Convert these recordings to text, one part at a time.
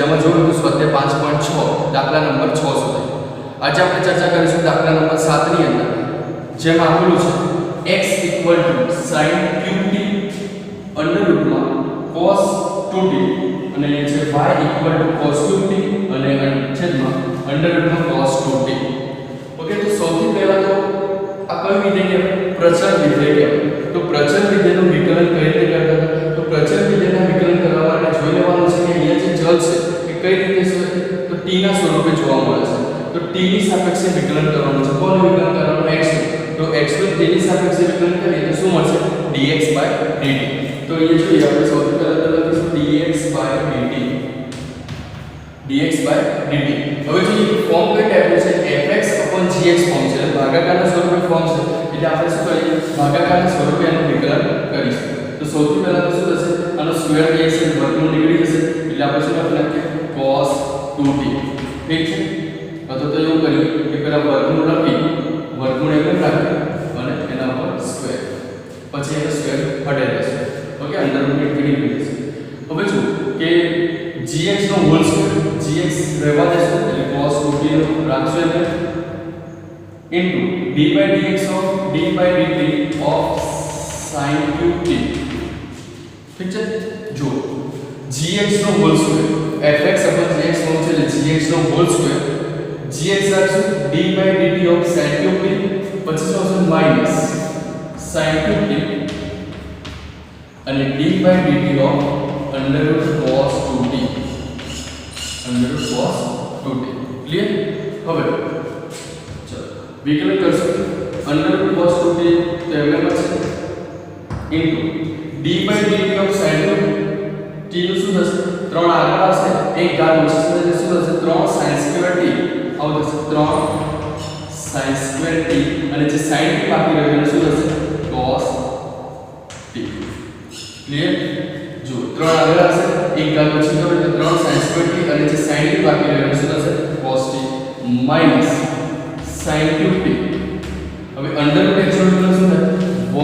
જેમાં જોયું તો સ્વાધ્યાય 5.6 દાખલા નંબર 6 સુધી આજે આપણે ચર્ચા કરીશું દાખલા નંબર 7 ની અંદર જેમાં આપેલું છે x sin qt અંડર રૂટમાં cos 2t અને એ છે y cos qt અને છેદમાં અંડર રૂટમાં cos 2t. ઓકે, તો સૌથી પહેલા તો આ કયું વિધેય કહેવાય? પ્રચલ વિધેય કહેવાય. તો પ્રચલ વિધેયનું વિકલન કઈ રીતે કરતા હતા? તો પ્રચલ વિધેયના વિકલન કરવા માટે જોઈ લેવાનું છે કે અહીંયા જે ચલ છે એ કઈ રીતે છે, તો t ના સ્વરૂપે જોવા મળે છે. તો t ની સાપેક્ષે વિકલન કરવાનું છે. કોનું વિકલન કરવાનું? x નું. તો x નું t ની સાપેક્ષે વિકલન કરીએ તો શું મળશે? dx/dt. તો અહીંયા જોઈએ આપણે સૌથી પહેલા તો લખીશું dx/dt. હવે જોઈએ ફોર્મ કઈ ટાઈપનું છે? fx/gx ફોર્મ છે. એટલે ભાગાકારના સ્વરૂપે ફોર્મ છે. એટલે આપણે શું કરીએ? ભાગાકારના સ્વરૂપે એનું વિકલન કરીશું. તો સૌથી પહેલા તો શું થશે? આનો સ્ક્વેર dx વર્ગમૂળ નીકળી જશે. એટલે આપણે શું લખી નાખીએ? cos 2t. ઠીક છે? અથવા તો એવું કરીએ કે પહેલા વર્ગમૂળ લખી વર્ગમૂળ એકમ રાખીએ અને એના પર સ્ક્વેર, પછી એનો સ્ક્વેર હટાવી દેશે. ઓકે, અંડર રૂટ નીકળી જશે. હવે જો કે gx નો હોલ સ્ક્વેર, gx રહેવા દેશે એટલે cos 2t નો રાખશું એટલે into d/dx of d/dt of sin qt. ઠીક છે? જો gx નો હોલ સ્ક્વેર fx/gx ફોર્મ છે એટલે gx નો હોલ સ્ક્વેર gx રાખશું d/dt of sin qt, પછી શું આવશે? માઈનસ sin qt અને d/dt of under root cos 2t. under root cos 2t. Clear? હવે ચલો વિકલન કરશું. under root cos 2t તો એમને મળશે into d/dt of sin 2t. t નું શું થશે? 3 આગળ આવશે, એક ઘાત ઓછી થશે શું થશે? 3 sin square t આવું થશે. 3 sin square t અને જે sin t બાકી રહ્યું એને શું થશે? cos t. ક્લિયર? જો 3 આગળ આવશે, એક ઘાત ઓછી કરો એટલે 3 sin square t અને જે sin t બાકી રહ્યું એને શું થશે? cos t minus sin qt. હવે અંડર રૂટ x નો મતલબ શું થાય? 1/2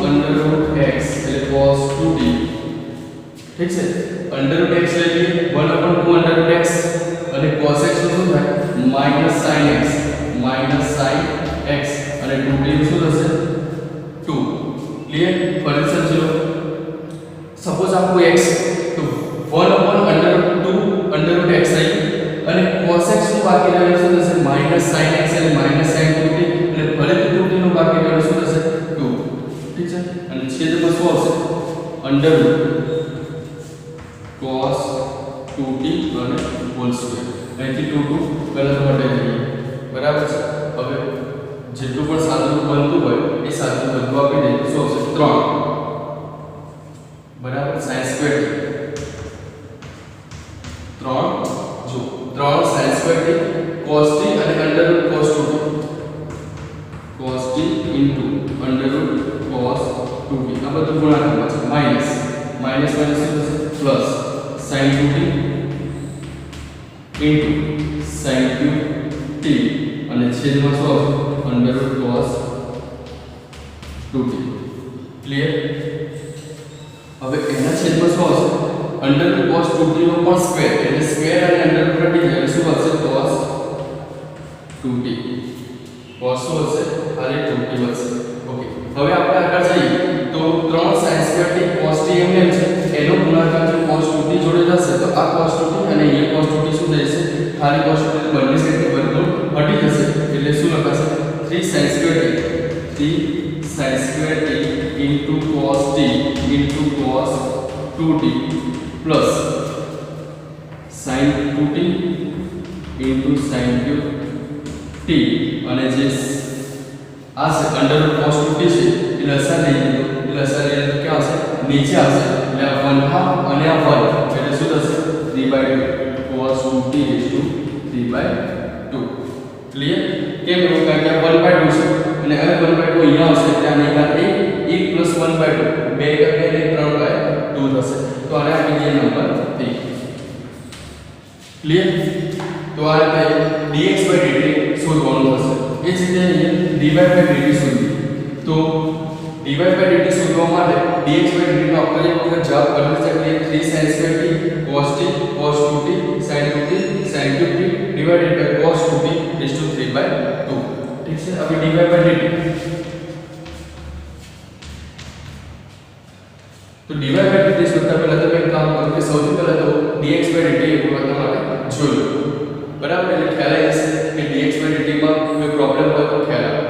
under root x એટલે cos 2t. ઠીક છે? અંડર રૂટ x લઈ લઈએ 1/2 under root x અને cos x નું શું થાય? minus sin x અને 2t નું શું થશે? 2. ક્લિયર? ફરી સમજી લો. સપોઝ આપકો x તો 1/2 under root x આવી અને cos x નું બાકી રહ્યું શું થશે? sin x એટલે sin 2t અને ફરીથી 2t નું બાકી રહ્યું શું થશે? 2. ઠીક છે? અને છેદમાં શું આવશે? under root cos 2t અને હોલ સ્ક્વેર. અહીંથી 2 પહેલા તો હટાવી દઈએ. બરાબર છે? હવે જેટલું પણ સાદું બનતું હોય એ સાદું બધું આપી દઈએ તો શું આવશે? 3. બરાબર? sin square t 3 જો 3 sin square t cos t અને under root cos 2t into under root cos 2t. આ બધું ગુણાકારમાં છે. માઈનસ શું થશે? Plus sin 2t into sin qt અને છેદમાં શું આવશે? under root cos 2t. Clear? હવે એના છેદમાં શું આવશે? under root cos 2t નો પણ સ્ક્વેર એટલે સ્ક્વેર અને under root કટી જાય શું આવશે? cos 2t. cos શું હશે? ખાલી 2t વધશે. ઓકે, હવે આપણે આગળ જઈએ તો 3 sin square t cos t એમ છે એનો ગુણાકાર જો cos 2t જોડે થશે તો આ cos 2t અને અહીંયા cos 2t શું થશે? ખાલી cos 2t બંને સાઈડથી વર્ગમૂળ હટી જશે એટલે શું લખાશે? 3 sin square t into cos t into cos 2t plus sin 2t into sin qt અને જે આ છે under root cos 2t છે એ લસા લઈએ તો ક્યાં આવશે? નીચે આવશે એટલે આ 1/2 અને આ 1 એટલે શું થશે? 3/2 cos 2t is to 3/2. Clear? કેમ એવું? કારણ કે 1/2 છે અને હવે 1/2 અહીંયા આવશે એટલે આની ઘાત 1 plus 1/2 2 એટલે 3/2 થશે. તો આને આપી દઈએ નંબર 3. ક્લિયર? તો આ રીતે dx/dt શોધવાનું થશે. એ જ રીતે અહીંયા dy/dt શોધીએ તો dy/dt શોધવા માટે dx/dt નો આપણે એક વખત જવાબ બદલી શકીએ 3 sin square t cos 2t dt એવું તમારે જોયું બરાબર એટલે ખ્યાલ આવી જશે કે dx dt માં કોઈ પ્રોબ્લેમ હોય તો ખ્યાલ આવે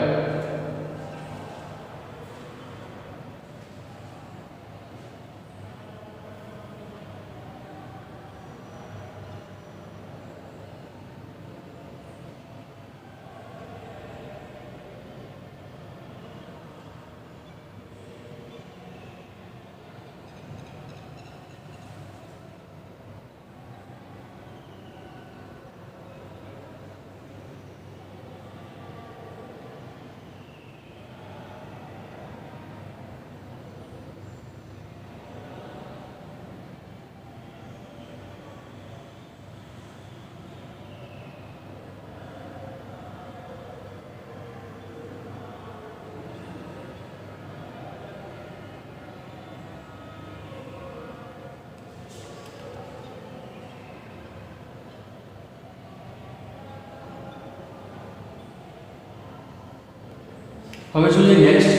હવે જોઈએ નેક્સ્ટ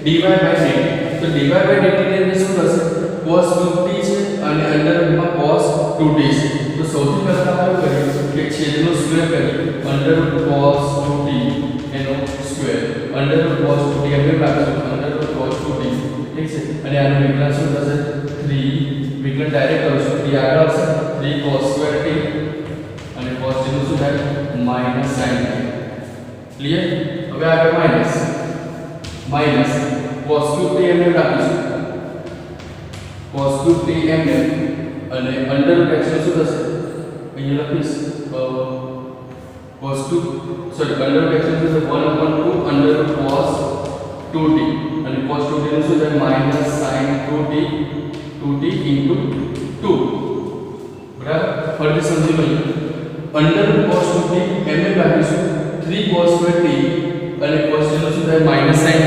dy by dt તો dy by dt ની અંદર શું થશે cos 2t છે અને અંડર રૂટમાં cos 2t છે તો સૌથી પહેલા આપણે કરીએ કે છેદનો સ્ક્વેર કરીએ અંડર રૂટ cos 2t એનો square under route cos 2t એમને રાખીશું અંડર રૂટ cos 2t ઠીક છે અને આનો વિકલન શું થશે 3 વિકલન ડાયરેક્ટ કરીશું 3 આગળ આવશે 3 cos square t અને cos t નું શું થાય માઈનસ sin t ક્લિયર હવે આગળ માઈનસ cos 2t એમને રાખીશું cos 2t એમને અને અંડર રૂટ x શું થશે અહીંયા લખીશ cos 2 sorry under route x શું થશે 1/2 અંડર રૂટ cos 2t અને cos 2t નું શું થાય માઈનસ sin 2t into 2 બરાબર ફરીથી સમજી લઈએ અંડર રૂટ cos 2t એમને રાખીશું 3 cos square t અને cos t નું શું થાય minus sin t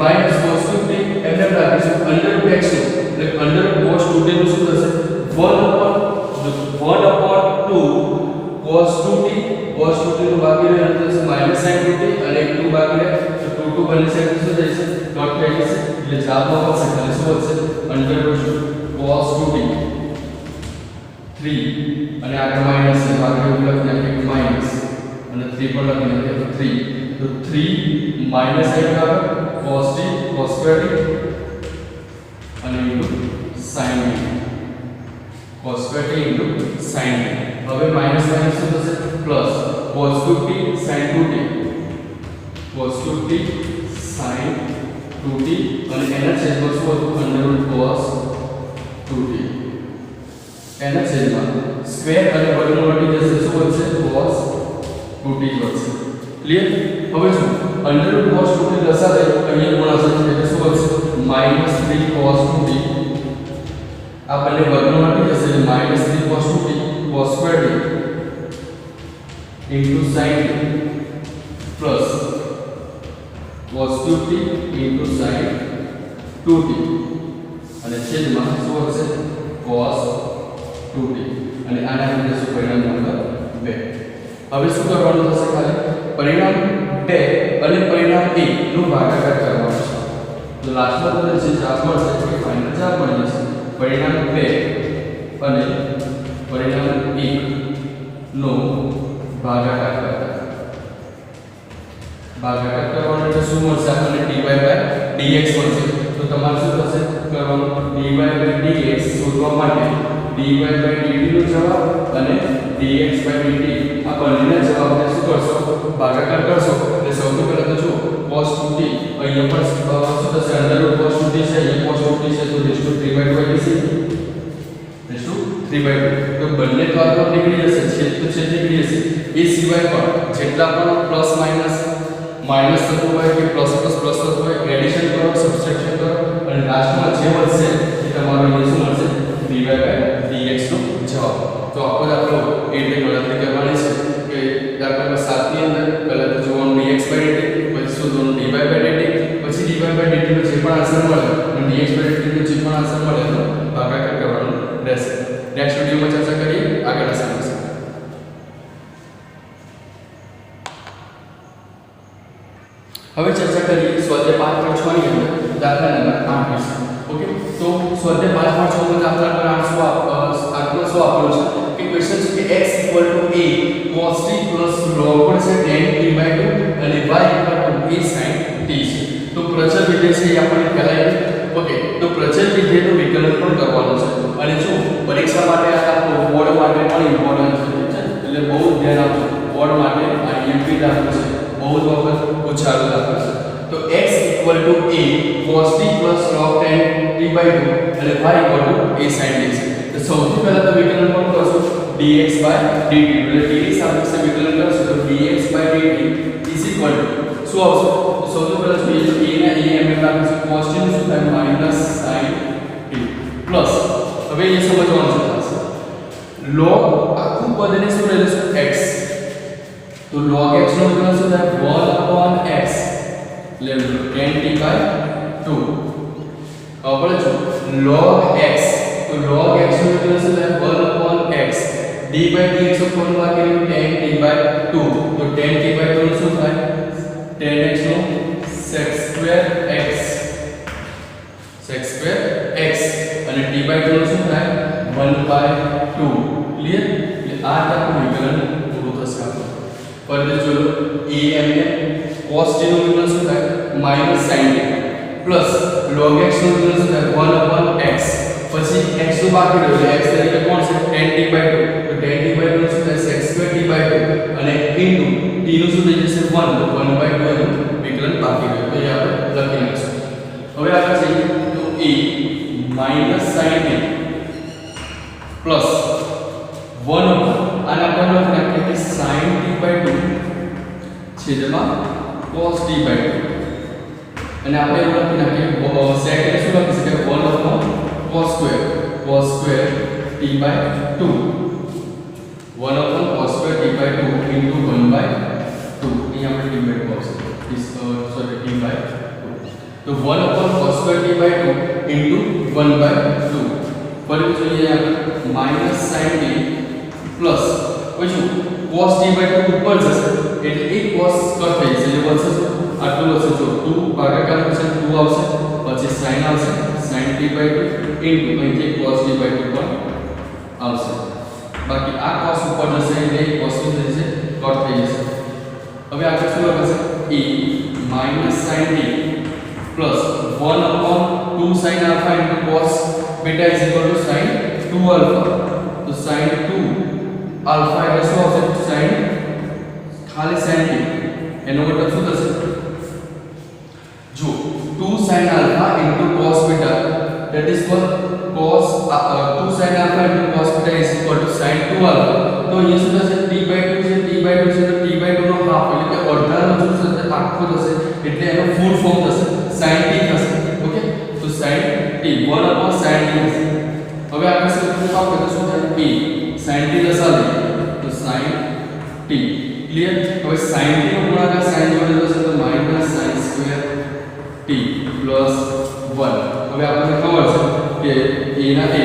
minus cos 2t એમને રાખીશું અંડર રૂટ x એટલે અંડર રૂટ cos 2t નું શું થશે 1/2 cos 2t નું બાકી રહે એટલે થશે માઈનસ sin 2t અને 2 બાકી રહે તો 2 બની શકે શું થઈ જશે ડોટ થઈ જશે એટલે જવાબમાં આવશે એટલે શું વધશે અંડર રૂટ cos 2t 3 અને આગળ માઈનસ છે બાકી એવું લખી નાખીએ માઈનસ અને 3 પર લખી નાખીએ તો 3 तो 3 माइनस आई बराबर cos t cos square t અને into sin t cos square t into sin t હવે માઈનસ માઈનસ શું થશે plus cos 2t sin 2t cos 2t sin 2t અને એના છેદમાં શું હતું અંડર રૂટ cos 2t એના છેદમાં સ્ક્વેર અને વર્ગમૂળ મળી જશે શું વધશે cos 2t વધશે ક્લિયર હવે જો અંડર રૂટ cos 2t લસા દે અહીંયા ગુણાશે એટલે શું વધશે -3 cos 2t આ બંને વર્ગમૂળ મળી જશે એટલે -3 cos 2t cos square t into sin t plus cos 2t into sin 2t અને છેદમાં શું વધશે cos 2t અને આના અંદર શું પરિણામ નંબર 2 હવે શું કરવાનું થશે ખાલી પરિણામ 2 અને પરિણામ 1 નો ભાગાકાર કરવાનો છે તો લાસ્ટમાં તમને જે જવાબ મળશે કે ફાઇનલ જવાબ મળી જશે પરિણામ 2 અને પરિણામ 1 નો ભાગાકાર કરવાનો એટલે શું મળશે આપણને dy by dx મળશે તો તમારે શું થશે કરવાનું dy by dx શોધવા માટે dy by dt નો જવાબ અને dx by dt આ બંનેના જવાબને શું કરશો ભાગાકાર કરશો એટલે સૌથી પહેલા તો જો cos 2t અહીંયા પણ શું થશે અંડર રૂટ cos 2t છે અહીંયા cos 2t છે તો રેસ ટુ 3/2 આવી જશે રેસ ટુ 3/2 તો બંને તો આગળ નીકળી જશે છેદ તો છેદ નીકળી જશે એ સિવાય પણ જેટલા પણ પ્લસ માઈનસ થતું હોય કે પ્લસ થતું હોય એડિશન કરો સબટ્રેક્શન કરો અને લાસ્ટમાં જે વધશે એ તમારો અહીંયા શું મળશે dy by dx નો જવાબ તો આપણે એ રીતે ગણતરી કરવાની છે કે દાખલા નંબર 7 ની અંદર પહેલા તો જોવાનું dx by dt પછી શોધવાનું dy by dt પછી dy by dt નો જે પણ આન્સર મળે અને dx by dt નો જે પણ આન્સર મળે તો ભાગાકાર કરવાનો રહેશે નેક્સ્ટ વિડિયોમાં ચર્ચા કરીએ આગળના સમસ્યા હવે ચર્ચા કરીએ સ્વાધ્યાય 5.6 ની અંદર દાખલા નંબર 8 વિશે ઓકે તો સ્વાધ્યાય 5.6 માં દાખલા નંબર 8 શું આપેલો છે કે છે tan t/2 અને y = a sin t છે. તો પ્રચલ વિધેય છે એ આપણે પહેલા ઓકે. તો પ્રચલ વિધેયનું વિકલન પણ કરવાનું છે અને જો પરીક્ષા માટે આ બોર્ડ માટે પણ ઇમ્પોર્ટન્ટ છે, ઠીક છે? એટલે બહુ ધ્યાન આપજો. બોર્ડ માટે આ એમપી દાખલો છે, બહુ જ વખત પૂછાયેલો દાખલો છે. તો x = a cos t + log tan t/2 અને y = a sin t છે. તો સૌથી પહેલા તો વિકલન પણ કરશો dx/dt, એટલે t સાપેક્ષે વિકલન કરશો તો dx/dt શું આવશે? તો સૌથી પહેલા જોઈએ તો a ના a એમ રાખીશું, cos t નું શું થાય -sin t પ્લસ, હવે એ સમજવાનું છે log આખું પદને શું લઈ લેશું x, તો log x નો વિકલન શું થાય 1/x એટલે tan t/2. હવે જો log x, તો log x નું વિકલન શું થાય 1/x d/dx ઉપર બાકી રહ્યું tan t/2, તો tan t/2 નું શું થાય tan x નો sec2x અને t/2 નું શું થાય 1/2. ક્લિયર? એટલે આ આપણું વિકલન પૂરું થશે. આપણે ફરીથી જોયો a એમને cos t નું વિકલન શું થાય -sin t plus log x નું વિકલન શું થાય 1/x, પછી x નું બાકી રહ્યું x તરીકે કોણ છે tan t/2, તો tan t/2 નું શું થાય sec2t/2 અને ઇન્ટુ t નું શું થઈ જશે 1, તો 1/2 એનું વિકલન બાકી રહ્યું, તો એ આપણે લખી નાખીશું. હવે આગળ જઈએ તો a -sin t પ્લસ 1 આને આપણે લખી નાખીએ કે sin t/2 છેદમાં cos t/2 અને આપણે એવું લખી નાખીએ sec ને શું લખી શકાય 1/cos2 t/2 1/cos2 t/2 into 1/2 અહીં આપણે t/2 આવશે, સોરી t/2, તો 1/cos2 t/2 into 1/2. ફરી જોઈએ આપણે -sin t પ્લસ પછી cos t/2 ઉપર જશે એટલે એક cos કટ થઈ જશે, એટલે વધશે આટલું વધશે, જો 2 ભાગાકાર થશે 2 આવશે, પછી sin આવશે sin t/2 into અહીંથી cos t/2 પણ આવશે. બાકી આ cos ઉપર જશે એટલે cos શું થઈ જશે કટ થઈ જશે. હવે આગળ શું લખાશે a -sin t plus 1/2 sin alpha into cos beta is equal to sin 2 alpha, તો sin 2 alpha એટલે શું આવશે sin ખાલી sin t, એનો મતલબ શું થશે જો 2 sin alpha into cos beta, that is what cos 2 sin alpha into cos beta is equal to sin 2 alpha. તો અહીં શું થશે t/2 છે, t/2 છે તો t/2 નો હાફ એટલે કે અડધાનો શું થશે આખો થશે, એટલે એનો ફૂલ ફોર્મ થશે sin t થશે. ઓકે, તો sin t 1/sin t થશે. હવે આપણે શું આપે તો શું થાય p sin t લસા લઈએ તો sin t. ક્લિયર? હવે sin t નો ગુણાકાર sin જોડે થશે તો -sin2 t પ્લસ 1. હવે આપણને ખબર છે કે a ના a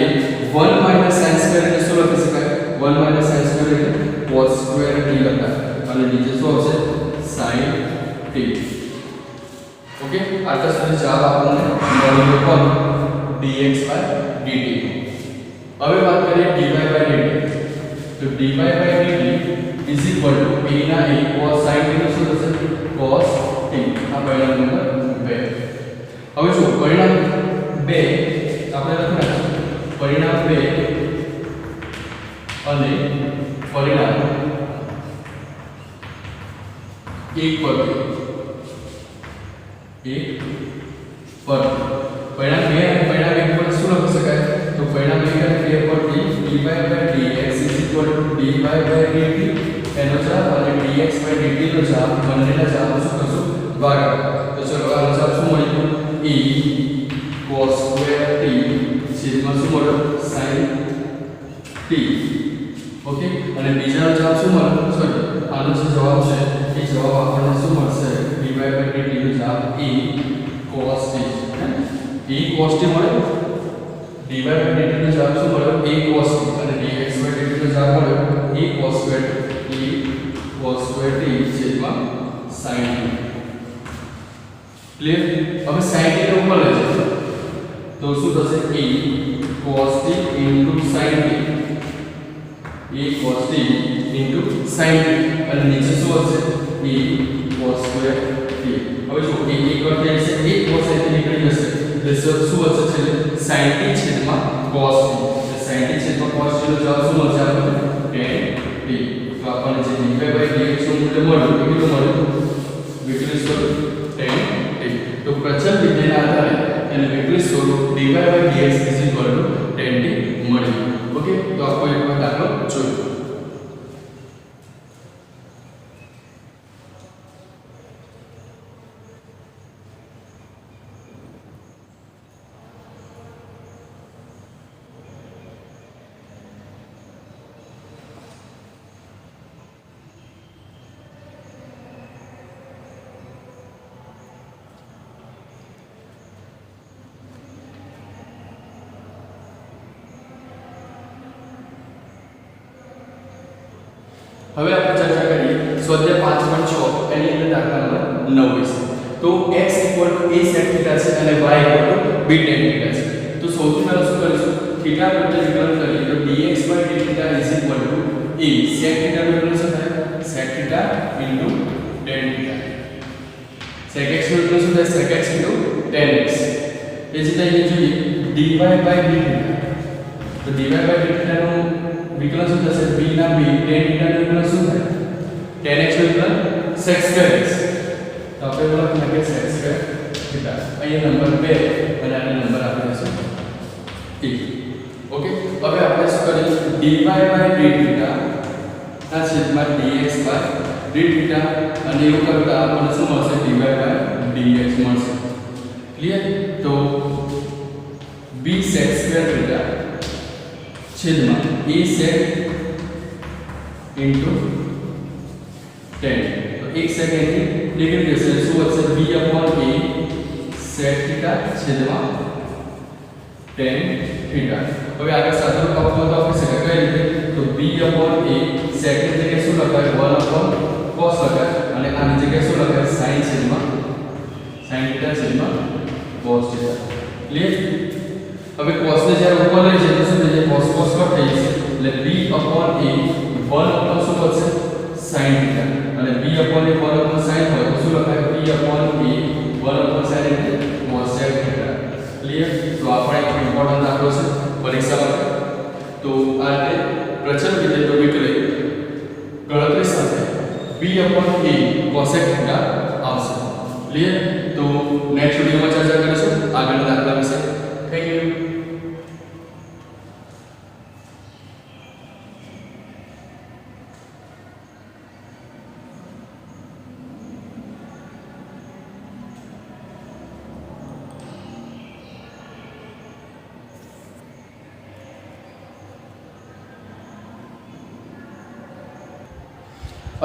1 sin2 એટલે શું લખી શકાય 1 sin2 એટલે cos2 t લખાય અને નીચે શું આવશે sin t. ઓકે, આટલા સુધી જવાબ આપણને મળ્યો પણ dx/dt. હવે વાત કરીએ dy/dt. તો dy/dt is equal to a ના a cos sin t નું શું થશે cos t. આ પરિણામ નંબર 2. હવે જો પરિણામ 2 આપણે લખી નાખીશું પરિણામ 2 અને પરિણામ 1 પર પરિણામ 2 અને પરિણામ 1 પર શું લખી શકાય તો પરિણામ 2 અને 2 પરથી dy/dx dy/dt એનો જવાબ અને dx/dt નો જવાબ બંનેના જવાબ શું કરશું ભાગાકાર. તો ચલો આનો જવાબ શું મળ્યું e cos2 t છેદમાં શું મળ્યો sin t. ઓકે, અને બીજાનો જવાબ શું મળ્યો સોરી આનો જે જવાબ છે એ જવાબ આપણને શું મળશે dy/dt નો જવાબ e cos t. e cos t મળ્યો, dy/dt નો જવાબ શું મળ્યો e cos t અને dx/dt નો જવાબ મળ્યો e cos2 t છેદમાં sin t. ક્લિયર? હવે sin t ને ઉપર લઈ જશે તો શું થશે e cos t into sin t a cos t into sin t અને નીચે શું હશે a cos square t. હવે જો a એક વાર થઈ જશે a cos t નીકળી જશે એટલે શું હશે છે sin t છેદમાં cos t. એટલે sin t છેદમાં cos t નો જવાબ શું મળશે આપણને tan t. તો આપણને જે dy/dx નું મૂલ્ય મળ્યું એ કેટલું મળ્યું વિકલિત સ્વરૂપ tan t. તો પ્રચલ વિધેયના આધારે એને વિકલિત સ્વરૂપ dy/dx tan t મળ્યું. ઓકે, તો આપકો એક વાર દાખલો જોયો. હવે આપણે ચર્ચા કરીએ સ્વાધ્યાય 5.6 એની અંદર દાખલા નંબર 9 વિશે. તો x a sec θ છે અને y b tan θ છે. તો સૌથી પહેલા શું કરીશું થીટા પ્રત્યે વિકલન કરીએ તો dx/dθ a sec θ નું વિકલન શું થાય sec θ tan θ. sec x નું વિકલન શું થાય sec x tan x. એ જ રીતે અહીંયા જોઈએ dy/dθ. તો dy/dθ નું विकलन શું થશે b ના b tan θ નું વિકલન શું થાય tan x નું વિકલન sec square x. તો આપણે બોલો કે sec square θ. અહીંયા નંબર 2 અને આનો નંબર આપણે લેશું 1. ઓકે, હવે આપણે શું કરીશું dy/dθ ના છેદમાં dx/dθ અને એવું કરતા આપણને શું મળશે dy/dx મળશે. ક્લિયર? તો b sec square θ छेदमा a sec into tan. तो एक सेकंड की डिग्री जैसे શું વધશે b upon a sec θ છેદમાં tan θ. હવે આગળ સાદુરૂપ આપવું તો આપણે શું કઈ રીતે તો b upon a sec ની જગ્યાએ શું લખાય 1 upon cos લખાય અને આની જગ્યાએ શું લખાય sin છેદમાં sin θ છેદમાં cos θ. ક્લિયર? હવે cos ને જ્યારે ઉપર લઈ જઈએ તો શું થઈ જાય cos cos કટ થઈ જશે એટલે b upon a 1 upon શું વધશે sin θ અને b upon a 1 upon sin હોય તો શું લખાય b upon a 1 upon sin એટલે cos θ. ક્લિયર? તો આ પણ એક ઇમ્પોર્ટન્ટ દાખલો છે પરીક્ષા માટે. તો આ રીતે પ્રચલ વિધેય વિકલિત ગણતરી સાથે b upon a cos θ આવશે. ક્લિયર? તો નેક્સ્ટ વિડિયોમાં ચર્ચા કરીશું આગળના દાખલા વિશે. Thank you.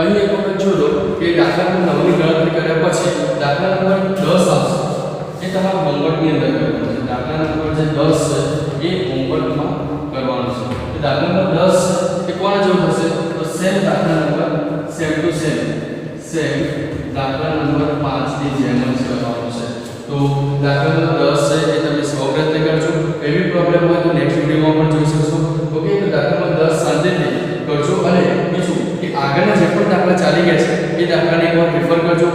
અહીં એક વખત જોજો કે દાખલા નંબર 9 ની ગણતરી કર્યા પછી દાખલા નંબર 10 આવશે એ તમારા હોમવર્કની અંદર કરવાનું છે. દાખલા નંબર જે 10 છે એ હોમવર્કમાં કરવાનું છે. તો દાખલા નંબર 10 એ કોના જેવું થશે તો સેમ દાખલા નંબર સેમ ટુ સેમ દાખલા નંબર 5 ની જેમ જ કરવાનું છે. તો દાખલા નંબર 10 છે એ તમે સ્વપ્રયત્ન કરજો. એવી પ્રોબ્લેમ હોય તો નેક્સ્ટ વિડિયોમાં પણ જોઈ શકશો. ઓકે, તો દાખલા નંબર 10 શાંતિથી કરજો અને બીજું કે આગળના જે પણ દાખલા ચાલી ગયા છે એ દાખલાને એકવાર રિફર કરજો,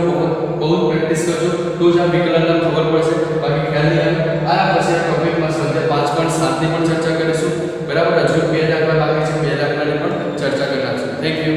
બહુ પ્રેક્ટિસ કરજો તો જ આ વિકલનને ખબર પડશે. બાકી ખ્યાલ નહીં આવે. આ પછી આ ટોપિકમાં સ્વાધ્યાય 5.7 ની પણ ચર્ચા કરીશું. બરાબર? હજુ 2 દાખલા બાકી છે, 2 દાખલાની પણ ચર્ચા કરી નાખશું. Thank you.